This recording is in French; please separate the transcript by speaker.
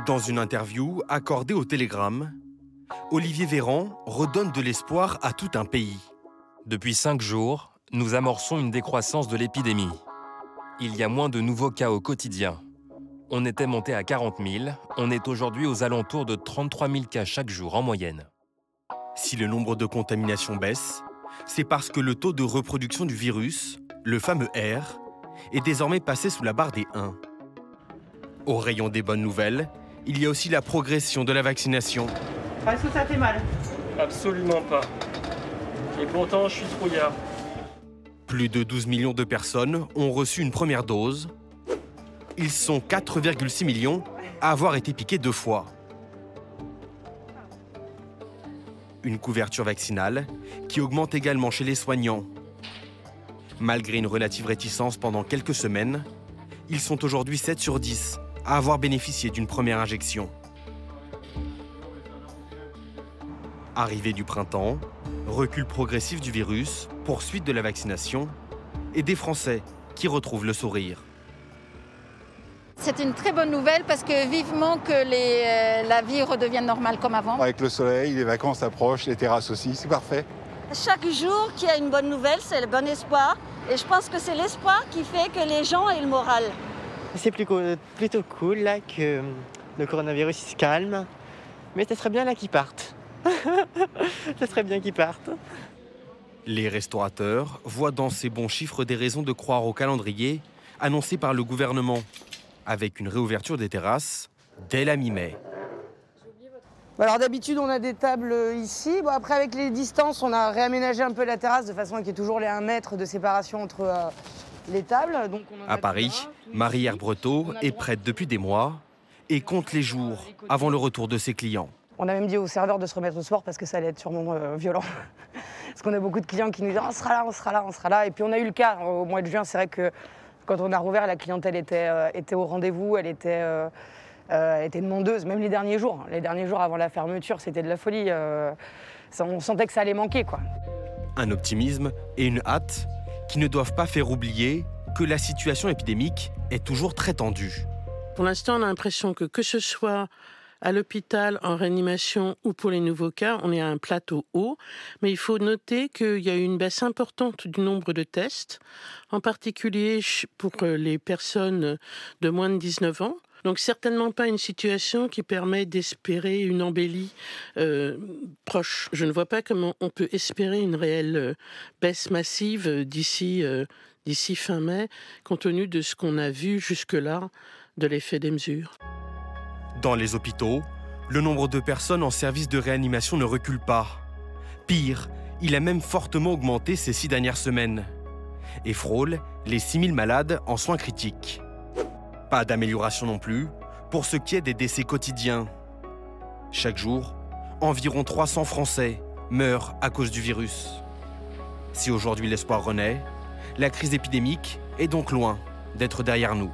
Speaker 1: Dans une interview accordée au Télégramme, Olivier Véran redonne de l'espoir à tout un pays.
Speaker 2: Depuis 5 jours, nous amorçons une décroissance de l'épidémie. Il y a moins de nouveaux cas au quotidien. On était monté à 40 000, on est aujourd'hui aux alentours de 33 000 cas chaque jour en moyenne.
Speaker 1: Si le nombre de contaminations baisse, c'est parce que le taux de reproduction du virus, le fameux R, est désormais passé sous la barre des 1. Au rayon des bonnes nouvelles, il y a aussi la progression de la vaccination.
Speaker 3: Est-ce que ça fait mal?
Speaker 4: Absolument pas. Et pourtant, je suis trouillard.
Speaker 1: Plus de 12 millions de personnes ont reçu une première dose. Ils sont 4,6 millions à avoir été piqués 2 fois. Une couverture vaccinale qui augmente également chez les soignants. Malgré une relative réticence pendant quelques semaines, ils sont aujourd'hui 7 sur 10 à avoir bénéficié d'une première injection. Arrivée du printemps, recul progressif du virus, poursuite de la vaccination et des Français qui retrouvent le sourire.
Speaker 5: C'est une très bonne nouvelle parce que vivement que la vie redevienne normale comme avant.
Speaker 6: Avec le soleil, les vacances approchent, les terrasses aussi, c'est parfait.
Speaker 7: Chaque jour qu'il y a une bonne nouvelle, c'est le bon espoir. Et je pense que c'est l'espoir qui fait que les gens aient le moral.
Speaker 3: C'est plutôt cool là que le coronavirus se calme. Mais ça serait bien là qu'ils partent. Ça serait bien qu'ils partent.
Speaker 1: Les restaurateurs voient dans ces bons chiffres des raisons de croire au calendrier annoncé par le gouvernement, avec une réouverture des terrasses dès la mi-mai.
Speaker 8: Alors d'habitude, on a des tables ici. Bon, après, avec les distances, on a réaménagé un peu la terrasse de façon qu'il y ait toujours les 1 mètre de séparation entre les tables. Donc,
Speaker 1: à Paris, Marie Herbreteau est prête depuis des mois et compte les jours avant le retour de ses clients.
Speaker 8: On a même dit aux serveurs de se remettre au sport parce que ça allait être sûrement violent. Parce qu'on a beaucoup de clients qui nous disent « on sera là, on sera là, on sera là ». Et puis on a eu le cas au mois de juin. C'est vrai que quand on a rouvert, la clientèle était au rendez-vous, elle était demandeuse, même les derniers jours. Les derniers jours avant la fermeture, c'était de la folie. On sentait que ça allait manquer, quoi.
Speaker 1: Un optimisme et une hâte qui ne doivent pas faire oublier que la situation épidémique est toujours très tendue.
Speaker 9: Pour l'instant, on a l'impression que ce soit à l'hôpital, en réanimation ou pour les nouveaux cas, on est à un plateau haut. Mais il faut noter qu'il y a eu une baisse importante du nombre de tests, en particulier pour les personnes de moins de 19 ans. Donc certainement pas une situation qui permet d'espérer une embellie proche. Je ne vois pas comment on peut espérer une réelle baisse massive d'ici fin mai, compte tenu de ce qu'on a vu jusque-là de l'effet des mesures.
Speaker 1: Dans les hôpitaux, le nombre de personnes en service de réanimation ne recule pas. Pire, il a même fortement augmenté ces 6 dernières semaines et frôle les 6 000 malades en soins critiques. Pas d'amélioration non plus pour ce qui est des décès quotidiens. Chaque jour, environ 300 Français meurent à cause du virus. Si aujourd'hui l'espoir renaît, la crise épidémique est donc loin d'être derrière nous.